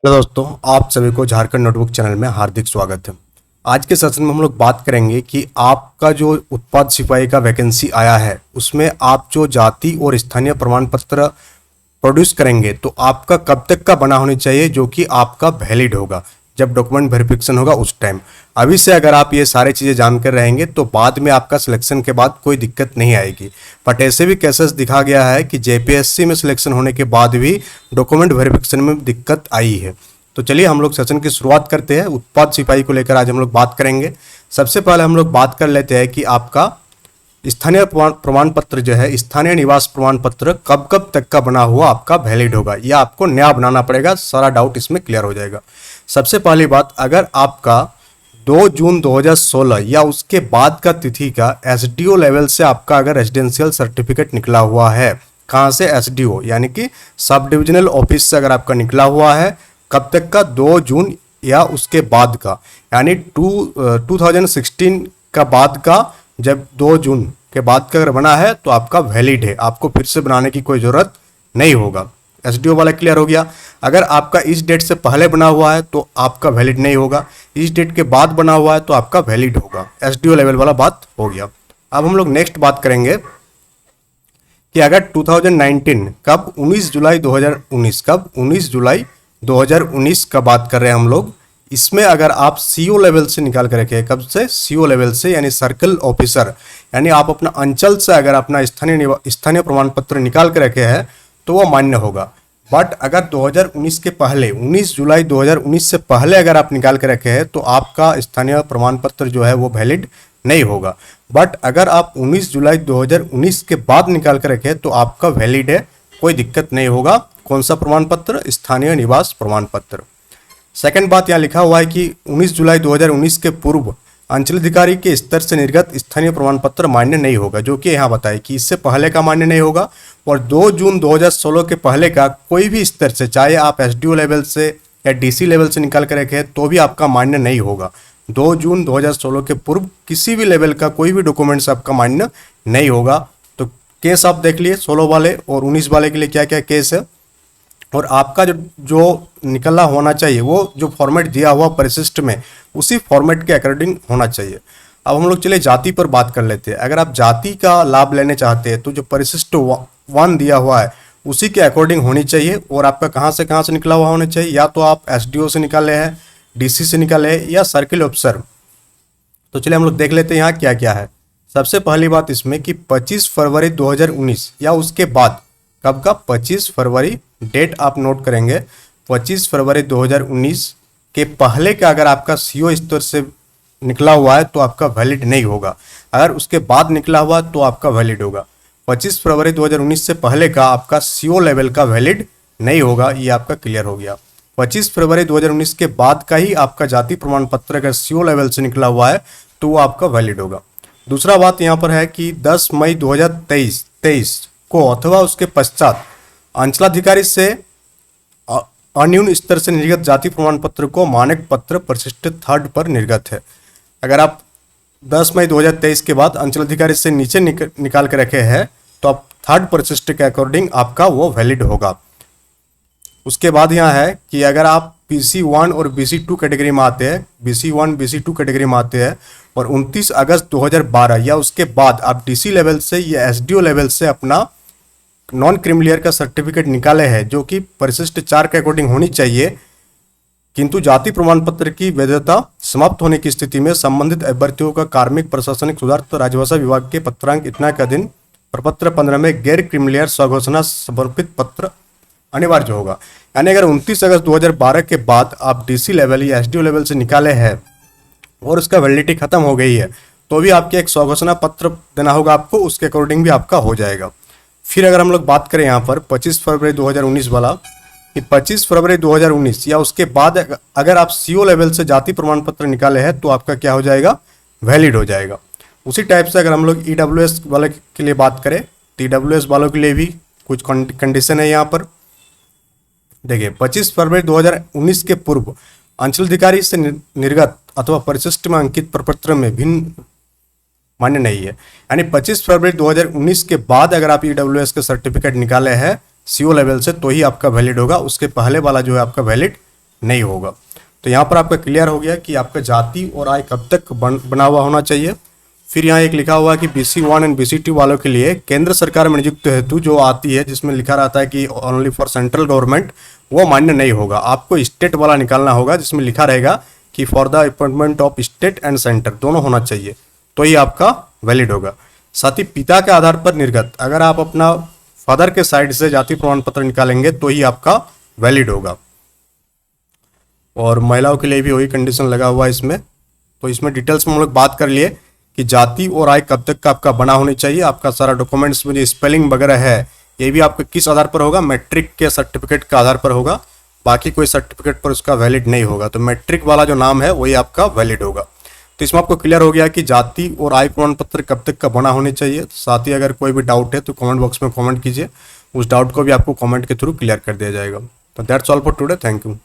Hello दोस्तों, आप सभी को झारखंड नोटबुक चैनल में हार्दिक स्वागत है। आज के सेशन में हम लोग बात करेंगे कि आपका जो उत्पाद सिपाही का वैकेंसी आया है उसमें आप जो जाति और स्थानीय प्रमाण पत्र प्रोड्यूस करेंगे तो आपका कब तक का बना होना चाहिए, जो कि आपका वैलिड होगा जब डॉक्यूमेंट वेरिफिकेशन होगा उस टाइम। अभी से अगर आप ये सारी चीज़ें जानकर रहेंगे तो बाद में आपका सिलेक्शन के बाद कोई दिक्कत नहीं आएगी। बट ऐसे भी केसेस दिखा गया है कि जेपीएससी में सिलेक्शन होने के बाद भी डॉक्यूमेंट वेरिफिकेशन में दिक्कत आई है। तो चलिए हम लोग सेशन की शुरुआत करते हैं। उत्पाद सिपाही को लेकर आज हम लोग बात करेंगे। सबसे पहले हम लोग बात कर लेते हैं कि आपका स्थानीय प्रमाण पत्र जो है, स्थानीय निवास प्रमाण पत्र कब कब तक का बना हुआ आपका वैलिड होगा, या आपको नया बनाना पड़ेगा। सारा डाउट इसमें क्लियर हो जाएगा। सबसे पहली बात, अगर आपका 2 जून 2016 या उसके बाद का तिथि का एसडीओ लेवल से आपका अगर रेजिडेंशियल सर्टिफिकेट निकला हुआ है, कहाँ से? एसडीओ यानी कि सब डिविजनल ऑफिस से अगर आपका निकला हुआ है, कब तक का? 2 जून या उसके बाद का, यानी 2016 का बाद का। जब 2 जून के बाद का अगर बना है तो आपका वैलिड है, आपको फिर से बनाने की कोई ज़रूरत नहीं होगा। एसडीओ वाला क्लियर हो गया। अगर आपका इस डेट से पहले बना हुआ है तो आपका वैलिड नहीं होगा, इस डेट के बाद बना हुआ है तो आपका वैलिड होगा। एसडीओ लेवल वाला बात हो गया। अब हम लोग नेक्स्ट बात करेंगे कि अगर 2019 कब? 19 जुलाई 2019। कब? 19 जुलाई 2019 का बात कर रहे हैं हम लोग। इसमें अगर आप सीओ लेवल से निकाल कर रखे हैं, कब से? सीओ लेवल से, यानी सर्कल ऑफिसर, यानी आप अपना अंचल से अगर अपना स्थानीय प्रमाण पत्र निकाल कर रखे हैं तो वो मान्य होगा। बट अगर 2019 के पहले, 19 जुलाई 2019 से पहले अगर आप निकाल के रखे हैं तो आपका स्थानीय प्रमाण पत्र जो है वो वैलिड नहीं होगा। बट अगर आप 19 जुलाई 2019 के बाद निकाल के रखे तो आपका वैलिड है, कोई दिक्कत नहीं होगा। कौन सा प्रमाण पत्र? स्थानीय निवास प्रमाण पत्र। सेकंड बात यहाँ लिखा हुआ है कि 19 जुलाई 2019 के पूर्व अंचलाधिकारी के स्तर से निर्गत स्थानीय प्रमाण पत्र मान्य नहीं होगा, जो कि यहाँ बताए कि इससे पहले का मान्य नहीं होगा। और 2 जून 2016 के पहले का कोई भी स्तर से, चाहे आप एसडीओ लेवल से या डीसी लेवल से निकाल कर रखे तो भी आपका मान्य नहीं होगा। 2 जून 2016 के पूर्व किसी भी लेवल का कोई भी डॉक्यूमेंट्स आपका मान्य नहीं होगा। तो केस आप देख लिए 16 वाले और 19 वाले के लिए क्या क्या केस है, और आपका जो निकलना होना चाहिए वो जो फॉर्मेट दिया हुआ परिशिष्ट में, उसी फॉर्मेट के अकॉर्डिंग होना चाहिए। अब हम लोग चले जाति पर बात कर लेते हैं। अगर आप जाति का लाभ लेने चाहते हैं तो जो परिशिष्ट 1 दिया हुआ है उसी के अकॉर्डिंग होनी चाहिए। और आपका कहाँ से निकला हुआ होना चाहिए, या तो आप एसडीओ से निकाले हैं, डीसी से निकाले हैं, या सर्किल ऑफिसर। तो चलिए हम लोग देख लेते हैं यहाँ क्या क्या है। सबसे पहली बात इसमें कि 25 फरवरी 2019 या उसके बाद। कब का? 25 फरवरी, डेट आप नोट करेंगे। 25 फरवरी 2019 के पहले का अगर आपका सीओ स्तर से निकला हुआ है तो आपका वैलिड नहीं होगा। अगर उसके बाद निकला हुआ तो आपका वैलिड होगा। 25 फरवरी 2019 से पहले का आपका सीओ लेवल का वैलिड नहीं होगा, ये आपका क्लियर हो गया। 25 फरवरी 2019 के बाद का ही आपका जाति प्रमाण पत्र अगर सीओ लेवल से निकला हुआ है तो वो आपका वैलिड होगा। दूसरा बात यहाँ पर है कि 10 मई 2023 को अथवा उसके पश्चात अंचलाधिकारी से अन्यून स्तर से निर्गत जाति प्रमाण पत्र को मानक पत्र परिशिष्ट 3rd पर निर्गत है। अगर आप 10 मई 2023 के बाद अंचलाधिकारी से नीचे निकाल के रखे हैं तो आप 3rd परिशिष्ट के अकॉर्डिंग आपका वो वैलिड होगा। उसके बाद यहाँ है कि अगर आप BC1 और BC2 कैटेगरी में आते हैं, BC1 BC2 कैटेगरी में आते हैं और 29 अगस्त 2012 या उसके बाद आप डीसी लेवल से या एसडीओ लेवल से अपना नॉन क्रिमिलियर का सर्टिफिकेट निकाले हैं, जो कि परिशिष्ट 4 के अकॉर्डिंग होनी चाहिए, किंतु जाति प्रमाण पत्र की वैधता समाप्त होने की स्थिति में संबंधित अभ्यर्थियों का कार्मिक प्रशासनिक सुधार तो राजभाषा विभाग के पत्रांक इतना का दिन प्रपत्र 15 में गैर क्रिमिलियर स्वघोषणा समर्पित पत्र अनिवार्य होगा। यानी अगर 29 अगस्त 2012 के बाद आप डीसी लेवल या एसडीओ लेवल से निकाले हैं और उसका वैलिडिटी खत्म हो गई है तो भी आपके एक स्वघोषणा पत्र देना होगा आपको, उसके अकॉर्डिंग भी आपका हो जाएगा। फिर अगर हम लोग बात करें यहाँ पर 25 फरवरी 2019 वाला, कि 25 फरवरी 2019 या उसके बाद अगर आप सीओ लेवल से जाति प्रमाण पत्र निकाले हैं तो आपका क्या हो जाएगा? वैलिड हो जाएगा। उसी टाइप से अगर हम लोग ईडब्ल्यूएस वाले के लिए बात करें तो ईडब्ल्यूएस वालों के लिए भी कुछ कंडीशन है यहाँ पर। देखिए 25 फरवरी 2019 के पूर्व अंचलाधिकारी से निर्गत अथवा परिशिष्ट में अंकित प्रपत्र में भिन्न मान्य नहीं है। यानी 25 फरवरी 2019 के बाद अगर आप ईडब्ल्यूएस के सर्टिफिकेट निकाले हैं सीओ लेवल से तो ही आपका वैलिड होगा, उसके पहले वाला जो है आपका वैलिड नहीं होगा। तो यहाँ पर आपका क्लियर हो गया कि आपका जाति और आय कब तक बना हुआ होना चाहिए। फिर यहाँ एक लिखा हुआ है कि BC1 एंड BC2 वालों के लिए केंद्र सरकार में नियुक्त हेतु जो आती है, जिसमें लिखा रहता है कि ओनली फॉर सेंट्रल गवर्नमेंट, वो मान्य नहीं होगा। आपको स्टेट वाला निकालना होगा, जिसमें लिखा रहेगा कि for the appointment of state and centre दोनों होना चाहिए, तो ही आपका वैलिड होगा। साथ ही पिता के आधार पर निर्गत, अगर आप अपना फादर के साइड से जाति प्रमाण पत्र निकालेंगे तो ही आपका वैलिड होगा। और महिलाओं के लिए भी वही कंडीशन लगा हुआ है इसमें। तो इसमें डिटेल्स में हम लोग बात कर लिए कि जाति और आय कब तक का आपका बना होनी चाहिए। आपका सारा डॉक्यूमेंट्स में जो स्पेलिंग वगैरह है ये भी आपका किस आधार पर होगा, मैट्रिक के सर्टिफिकेट के आधार पर होगा, बाकी कोई सर्टिफिकेट पर उसका वैलिड नहीं होगा। तो मैट्रिक वाला जो नाम है वही आपका वैलिड होगा। तो इसमें आपको क्लियर हो गया कि जाति और आय प्रमाण पत्र कब तक का बना होने चाहिए। साथ ही अगर कोई भी डाउट है तो कमेंट बॉक्स में कमेंट कीजिए, उस डाउट को भी आपको कमेंट के थ्रू क्लियर कर दिया जाएगा। तो that's all for today, thank you.